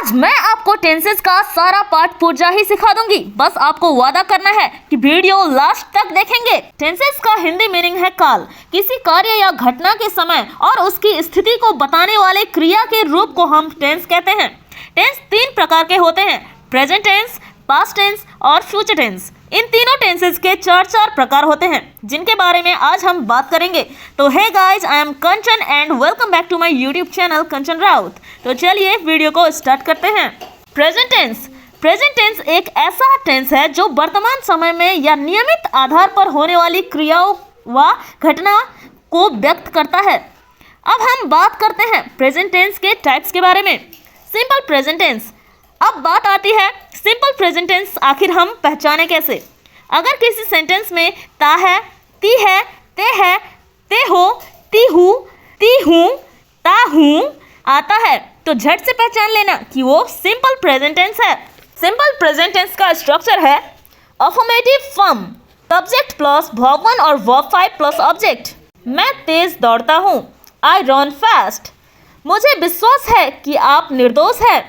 आज मैं आपको टेंसेस का सारा पार्ट पुर्जा ही सिखा दूंगी। बस आपको वादा करना है कि वीडियो लास्ट तक देखेंगे। टेंसेस का हिंदी मीनिंग है काल। किसी कार्य या घटना के समय और उसकी स्थिति को बताने वाले क्रिया के रूप को हम टेंस कहते हैं। टेंस 3 प्रकार के होते हैं, प्रेजेंट टेंस, पास्ट टेंस और फ्यूचर टेंस। इन तीनों टेंसेस के 4 प्रकार होते हैं जिनके बारे में आज हम बात करेंगे। तो hey guys, I am Kanchan and welcome back to my YouTube channel Kanchan Raut. तो चलिए वीडियो को स्टार्ट करते हैं। Present tense. प्रेजेंट टेंस एक ऐसा टेंस है जो वर्तमान समय में या नियमित आधार पर होने वाली क्रियाओं व घटना को व्यक्त करता है। अब हम बात करते हैं प्रेजेंट टेंस के टाइप्स के बारे में। Simple present tense. अब बात आती है सिंपल प्रेजेंट टेंस आखिर हम पहचाने कैसे। अगर किसी सेंटेंस में ता है, ती है, ते हो, ती हूँ, ता हूँ आता है तो झट से पहचान लेना कि वो सिंपल प्रेजेंट टेंस है। सिंपल प्रेजेंट टेंस का स्ट्रक्चर है affirmative form, subject plus verb 1 और वर्ब 5 प्लस ऑब्जेक्ट। मैं तेज दौड़ता हूँ, आई रन फास्ट। मुझे विश्वास है कि आप निर्दोष है,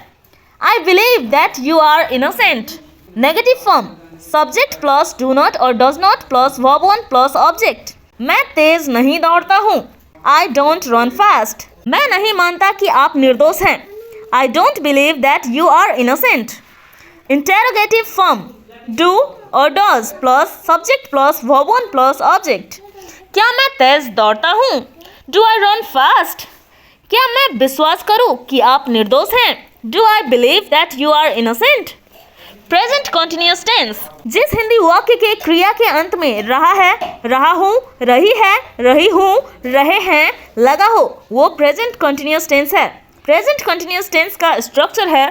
I believe that you are innocent. Negative form, subject plus do not or does not plus verb 1 plus object. मैं तेज नहीं दौड़ता हूँ, I don't run fast. मैं नहीं मानता कि आप निर्दोष हैं, I don't believe that you are innocent. Interrogative form, do or does plus subject plus verb 1 plus object. क्या मैं तेज दौड़ता हूँ? Do I run fast? क्या मैं विश्वास करूँ कि आप निर्दोष हैं? Do I believe that you are innocent? Present continuous tense। जिस हिंदी वाक्य के क्रिया के अंत में रहा है, रहा हूँ, रही है, रही हूँ, रहे हैं लगा हो, वो प्रेजेंट कंटिन्यूस टेंस है। प्रेजेंट कंटिन्यूस टेंस का स्ट्रक्चर है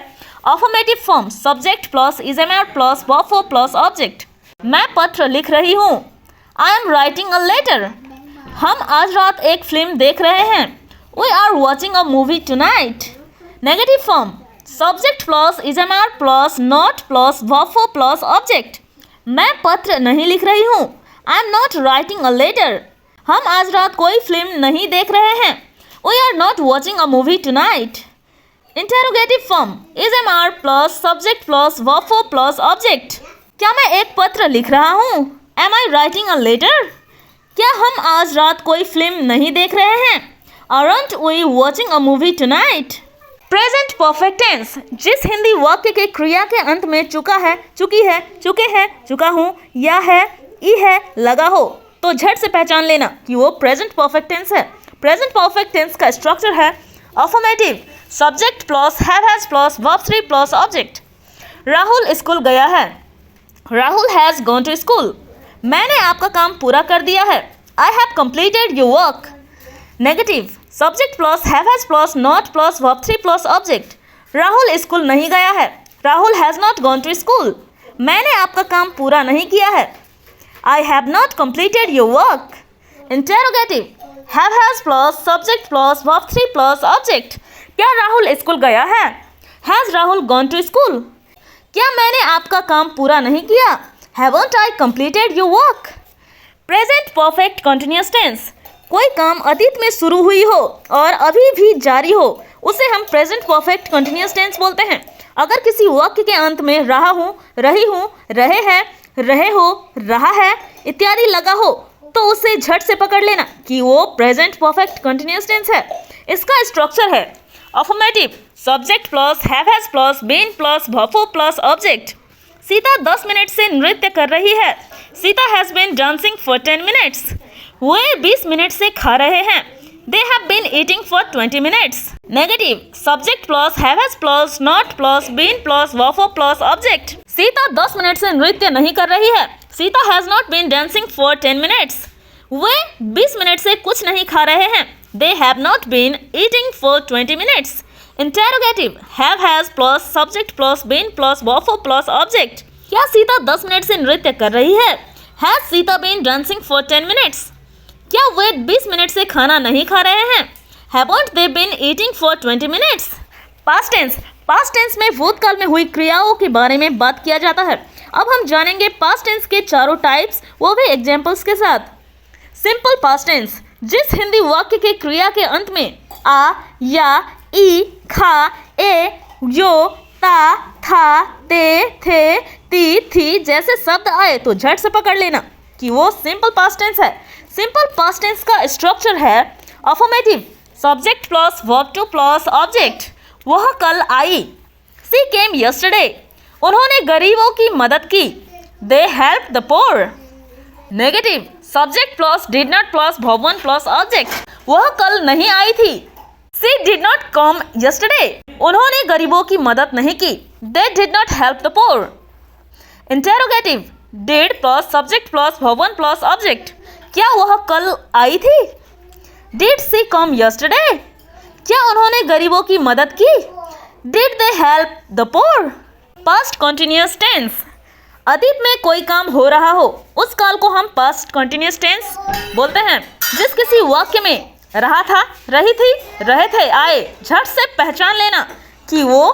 affirmative form, subject plus is am are plus verb 4 plus object. मैं पत्र लिख रही हूँ, I am writing a letter. हम आज रात एक फिल्म देख रहे हैं, we are watching a movie tonight. Negative form, subject plus is am are plus not plus verb 4 plus object. मैं पत्र नहीं लिख रही हूँ, I am not writing a letter. हम आज रात कोई फिल्म नहीं देख रहे हैं, we are not watching a movie tonight. Interrogative form, is am are plus subject plus verb 4 plus object. क्या मैं एक पत्र लिख रहा हूँ, am I writing a letter. क्या हम आज रात कोई फिल्म नहीं देख रहे हैं, aren't we watching a movie tonight. Present perfect tense. जिस हिंदी वाक्य के क्रिया के अंत में चुका है, चुकी है, चुके हैं, चुका हूँ, या है, ई है लगा हो तो झट से पहचान लेना कि वो प्रेजेंट परफेक्ट टेंस है। प्रेजेंट परफेक्ट टेंस का स्ट्रक्चर है affirmative, subject plus has plus verb 3 plus object. Rahul school गया है, Rahul has gone to school. मैंने आपका काम पूरा कर दिया है, I have completed your work. Negative, subject plus has plus not plus verb 3 plus object. Rahul school नहीं गया है, Rahul has not gone to school. मैंने आपका काम पूरा नहीं किया है, I have not completed your work. Interrogative, has plus subject plus verb 3 plus object. क्या राहुल स्कूल गया है, has Rahul gone to school. क्या मैंने आपका काम पूरा नहीं किया, haven't I completed your work. Present perfect continuous tense. कोई काम अतीत में शुरू हुई हो और अभी भी जारी हो उसे हम प्रेजेंट परफेक्ट कंटिन्यूअस टेंस बोलते हैं। अगर किसी वाक्य के अंत में रहा हूँ, रही हूँ, रहे हैं, रहे हो, रहा है इत्यादि लगा हो तो उसे झट से पकड़ लेना कि वो प्रेजेंट परफेक्ट कंटिन्यूअस टेंस है। इसका स्ट्रक्चर है affirmative, subject plus has plus been plus verb 4 plus object. Sita 10 minute से नृत्य कर रही है, Sita has been dancing for 10 minutes. वे 20 मिनट से खा रहे हैं, they have been eating for 20 minutes. Negative, subject plus has plus not plus been plus verb 4 plus object. Sita 10 minute से नृत्य नहीं कर रही है, Sita has not been dancing for 10 minutes. वे 20 मिनट से कुछ नहीं खा रहे हैं, they have not been eating for 20 minutes. Interrogative, has plus subject plus been plus verb 4 plus object. क्या सीता 10 मिनट से नृत्य कर रही है, has Sita been dancing for 10 minutes. क्या वे 20 मिनट से खाना नहीं खा रहे हैं, haven't they been eating for 20 minutes. Past tense. Past tense में भूतकाल में हुई क्रियाओं के बारे में बात किया जाता है। अब हम जानेंगे पास्ट टेंस के 4 टाइप्स, वो भी एग्जाम्पल्स के साथ। Simple past tense. जिस हिंदी वाक्य के क्रिया के अंत में आ, या, ई, खा, ए, यो, ता, था, ते, थे, ती, थी जैसे शब्द आए तो झट से पकड़ लेना कि वो सिंपल पास्ट टेंस है। सिंपल पास्ट टेंस का स्ट्रक्चर है affirmative, subject plus verb two plus object. वह कल आई, शी केम यस्टरडे। उन्होंने गरीबों की मदद की, they help the poor. Negative, subject plus did not plus verb one plus object. वह कल नहीं आई थी, she did not come yesterday. उन्होंने गरीबों की मदद नहीं की, they did not help the poor. Interrogative, did plus subject plus verb one plus object. क्या वह कल आई थी? Did she come yesterday? क्या उन्होंने गरीबों की मदद की? Did they help the poor? Past continuous tense, अतीत में कोई काम हो रहा हो उस काल को हम पास्ट कंटिन्यूअस टेंस बोलते हैं। जिस किसी वाक्य में रहा था, रही थी, रहे थे, आए, झट से पहचान लेना कि वो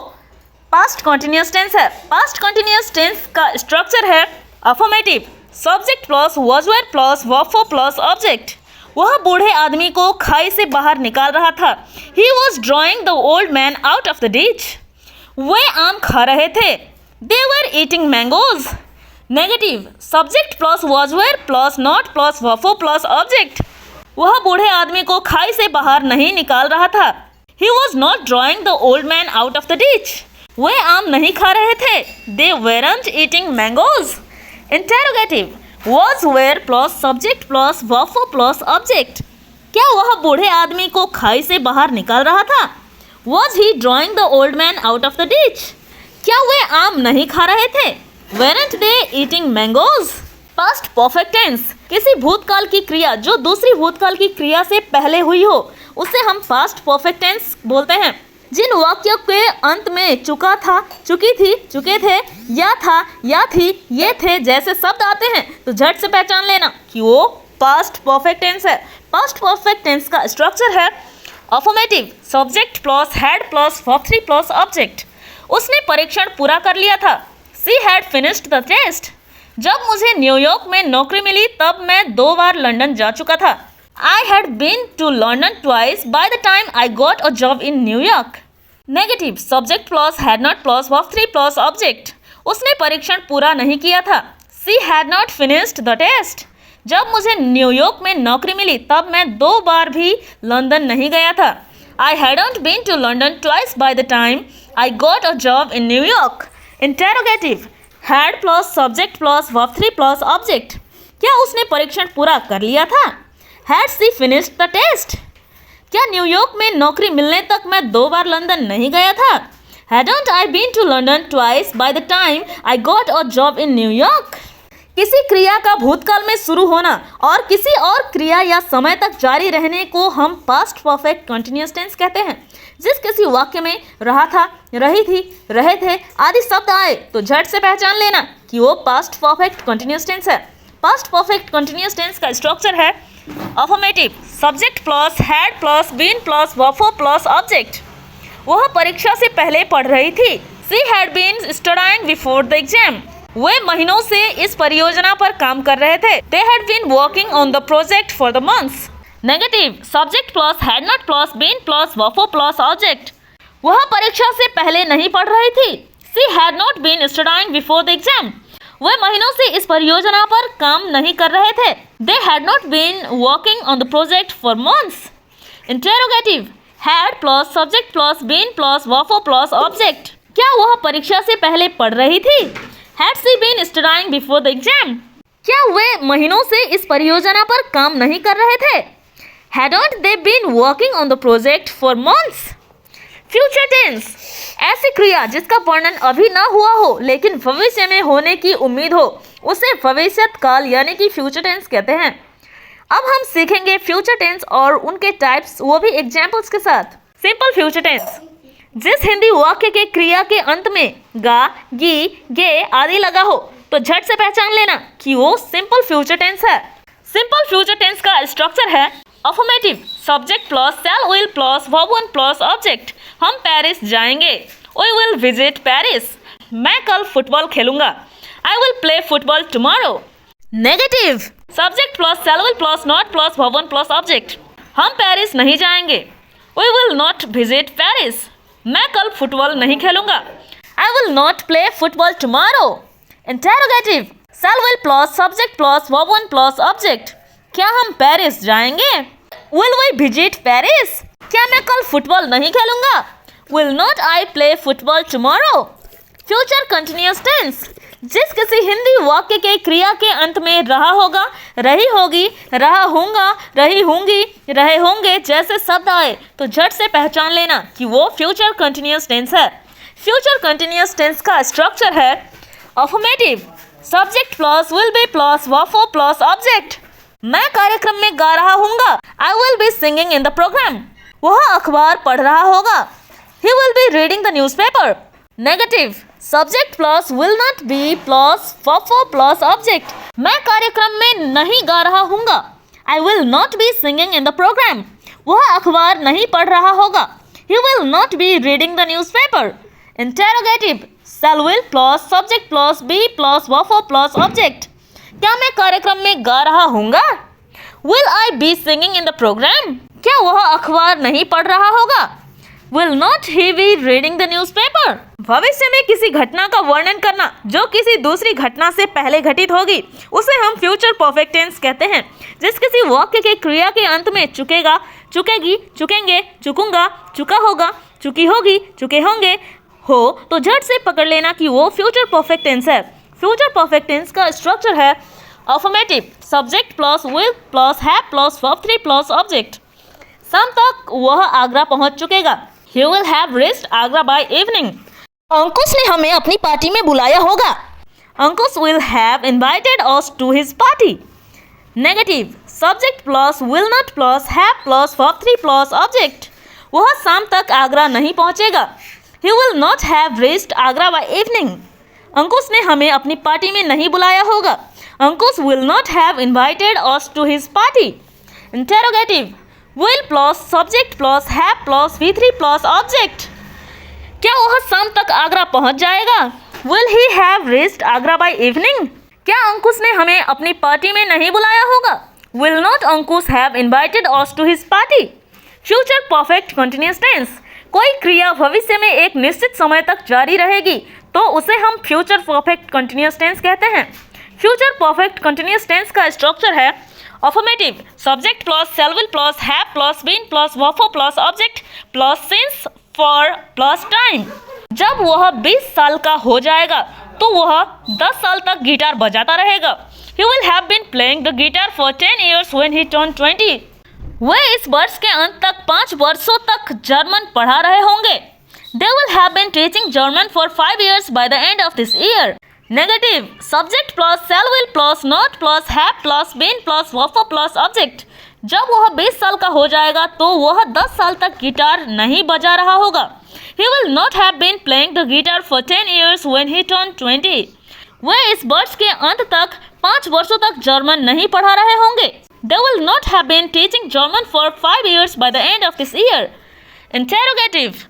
पास्ट कंटिन्यूअस टेंस है। पास्ट कंटिन्यूअस टेंस का स्ट्रक्चर है affirmative, subject plus was were plus verb four plus object. वह बूढ़े आदमी को खाई से बाहर निकाल रहा था, he was drawing the old man out of the ditch. वे आम खा रहे थे, they were eating mangoes. Negative, subject plus was were plus not plus verb four plus object. वह बूढ़े आदमी को खाई से बाहर नहीं निकाल रहा था, he was not drawing the old man out of the ditch. वे आम नहीं खा रहे थे, they weren't eating mangoes. Interrogative, was where plus subject plus verb four plus object. क्या वह बूढ़े आदमी को खाई से बाहर निकाल रहा था? Was he drawing the old man out of the ditch? क्या वे आम नहीं खा रहे थे? Weren't they eating mangoes? Past perfect tense, किसी भूतकाल की क्रिया जो दूसरी भूतकाल की क्रिया से पहले हुई हो उसे हम पास्ट परफेक्ट टेंस बोलते हैं। जिन वाक्यों के अंत में चुका था, चुकी थी, चुके थे, या था, या थी, ये थे जैसे शब्द आते हैं तो झट से पहचान लेना कि वो पास्ट परफेक्ट टेंस है। पास्ट परफेक्ट टेंस का स्ट्रक्चर है affirmative, subject plus had plus verb three plus object. उसने परीक्षण पूरा कर लिया था, she had finished the test. जब मुझे न्यूयॉर्क में नौकरी मिली तब मैं 2 बार लंदन जा चुका था। I had been to London twice by the time I got a job in New York. Negative, subject plus had not plus verb 3 plus object. उसने परीक्षण पूरा नहीं किया था, she had not finished the test. जब मुझे New York में नौकरी मिली तब मैं 2 बार भी लंदन नहीं गया था। I hadn't been to London twice by the time I got a job in New York. Interrogative, had plus subject plus verb 3 plus object. क्या उसने परीक्षण पूरा कर लिया था? Had she finished the test? क्या न्यूयॉर्क में नौकरी मिलने तक मैं 2 बार लंदन नहीं गया था? Hadn't I been to London twice by the time I got a job in New York? किसी क्रिया का भूतकाल में शुरू होना और किसी और क्रिया या समय तक जारी रहने को हम पास्ट परफेक्ट कंटिन्यूअस टेंस कहते हैं। जिस किसी वाक्य में रहा था, रही थी, रहे थे आदि शब्द आए तो झट से पहचान लेना कि वो पास्ट परफेक्ट कंटिन्यूअस टेंस है। पास्ट परफेक्ट कंटिन्यूअस टेंस का स्ट्रक्चर है affirmative, subject plus had plus been plus verb four plus object. वह परीक्षा से पहले पढ़ रही थी, she had been studying before the exam. वे महीनों से इस परियोजना पर काम कर रहे थे, they had been working on the project for the months. Negative, subject plus had not plus been plus verb four plus object. वह परीक्षा से पहले नहीं पढ़ रही थी, she had not been studying before the exam. वे महीनों से इस परियोजना पर काम नहीं कर रहे थे, they had not been working on the project for months. Interrogative, had plus subject plus been plus verb four plus object. क्या वह परीक्षा से पहले पढ़ रही थी? Had she been studying before the exam? क्या वे महीनों से इस परियोजना पर काम नहीं कर रहे थे? Hadn't they been working on the project for months. Future tense, ऐसी क्रिया जिसका वर्णन अभी ना हुआ हो लेकिन भविष्य में होने की उम्मीद हो उसे भविष्यत काल यानी कि फ्यूचर टेंस कहते हैं। अब हम सीखेंगे फ्यूचर टेंस और उनके टाइप्स, वो भी एग्जाम्पल्स के साथ। सिंपल फ्यूचर टेंस, जिस हिंदी वाक्य के क्रिया के अंत में गा, गी, गे आदि लगा हो तो झट से पहचान लेना कि वो सिंपल फ्यूचर टेंस है। सिंपल फ्यूचर टेंस का स्ट्रक्चर है affirmative, subject plus shall will plus verb one plus object. हम पेरिस जाएंगे, वी विल विजिट पेरिस। मैं कल फुटबॉल खेलूंगा, I will play football tomorrow. Negative, subject plus shall will plus not plus verb one plus object. हम Paris नहीं जाएंगे, we will not visit Paris. मैं कल फुटबॉल नहीं खेलूंगा। I will not play football tomorrow. Interrogative. Shall will plus subject plus verb one plus object. क्या हम Paris जाएंगे? Will we visit Paris? क्या मैं कल फुटबॉल नहीं खेलूंगा? Will not I play football tomorrow? Future continuous tense. जिस किसी हिंदी वाक्य के क्रिया के अंत में रहा होगा, रही होगी, रहा होगा, रही होंगी, रहे होंगे जैसे शब्द आए तो झट से पहचान लेना कि वो फ्यूचर कंटिन्यूअस टेंस है। फ्यूचर कंटिन्यूअस टेंस का स्ट्रक्चर है affirmative, subject plus will be plus verb plus object. मैं कार्यक्रम में गा रहा हूँगा, I will be singing in the programme. वह अखबार पढ़ रहा होगा, he will be reading the newspaper. Negative, subject plus will not be plus verb plus object. मैं कार्यक्रम में नहीं गा रहा हूँगा, I will not be singing in the programme. वह अखबार नहीं पढ़ रहा होगा, he will not be reading the newspaper. Interrogative, shall will plus subject plus be plus verb plus object. क्या मैं कार्यक्रम में गा रहा हूँगा? Will I be singing in the programme? क्या वह अखबार नहीं पढ़ रहा होगा? Will not he be reading the newspaper? भविष्य में किसी घटना का वर्णन करना जो किसी दूसरी घटना से पहले घटित होगी उसे हम फ्यूचर परफेक्ट टेंस कहते हैं। जिस किसी वाक्य के क्रिया के अंत में चुकेगा, चुकेगी, चुकेंगे, चुकूंगा, चुका होगा, चुकी होगी, चुके होंगे हो तो झट से पकड़ लेना कि वो फ्यूचर परफेक्ट टेंस है। फ्यूचर परफेक्ट टेंस का स्ट्रक्चर है affirmative, subject plus will plus have plus verb 3 plus object. शाम तक वह आगरा पहुंच चुकेगा, he will have reached Agra by evening। अंकुश ने हमें अपनी पार्टी में बुलाया होगा, अंकुश will have invited us to his party। Negative, subject plus will not plus have plus verb 3 plus object. वह शाम तक आगरा नहीं पहुंचेगा, he will not have reached Agra by evening। अंकुश ने हमें अपनी पार्टी में नहीं बुलाया होगा, अंकुश will not have invited us to his party। Interrogative, will plus subject plus have plus V3 plus object. क्या वह शाम तक आगरा पहुंच जाएगा? Will he have reached Agra by evening? क्या अंकुश ने हमें अपनी पार्टी में नहीं बुलाया होगा? Will not Ankush have invited us to his party? Future perfect continuous tense. कोई क्रिया भविष्य में एक निश्चित समय तक जारी रहेगी तो उसे हम फ्यूचर परफेक्ट कंटिन्यूअस टेंस कहते हैं। फ्यूचर परफेक्ट कंटिन्यूअस टेंस का स्ट्रक्चर है affirmative, subject plus shall will plus have plus been plus verb plus object plus since for plus time. जब वह 20 साल का हो जाएगा तो वह 10 साल तक गिटार बजाता रहेगा। He will have been playing the guitar for 10 years when he turned 20। वे इस वर्ष के अंत तक 5 वर्षों तक जर्मन पढ़ा रहे होंगे। They will have been teaching German for 5 years by the end of this year। Negative, subject plus shall will plus not plus have plus been plus verb plus object. जब वह 20 साल का हो जाएगा तो वह 10 साल तक गिटार नहीं बजा रहा होगा। He will not have been playing the guitar for 10 years when he turned 20। वे इस वर्ष के अंत तक 5 वर्षों तक जर्मन नहीं पढ़ा रहे होंगे। They will not have been teaching German for 5 years by the end of this year। Interrogative,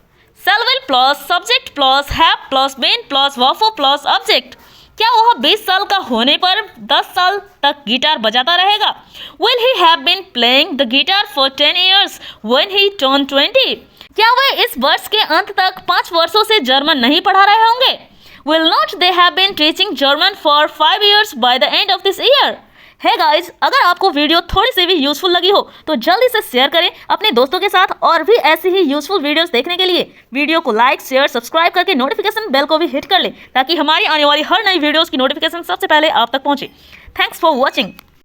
shall will plus subject plus have plus been plus verb plus object। क्या वह 20 साल का होने पर 10 साल तक गिटार बजाता रहेगा? Will he have been playing the guitar for 10 years when he turned 20। क्या वे इस वर्ष के अंत तक 5 वर्षों से जर्मन नहीं पढ़ा रहे होंगे? Will not they have been teaching German for 5 years by the end of this year। है गाइज, अगर आपको वीडियो थोड़ी सी भी यूजफुल लगी हो तो जल्दी से शेयर करें अपने दोस्तों के साथ। और भी ऐसी ही यूजफुल वीडियोस देखने के लिए वीडियो को लाइक शेयर सब्सक्राइब करके नोटिफिकेशन बेल को भी हिट कर लें ताकि हमारी आने वाली हर नई वीडियोस की नोटिफिकेशन सबसे पहले आप तक पहुंचे। Thanks for watching.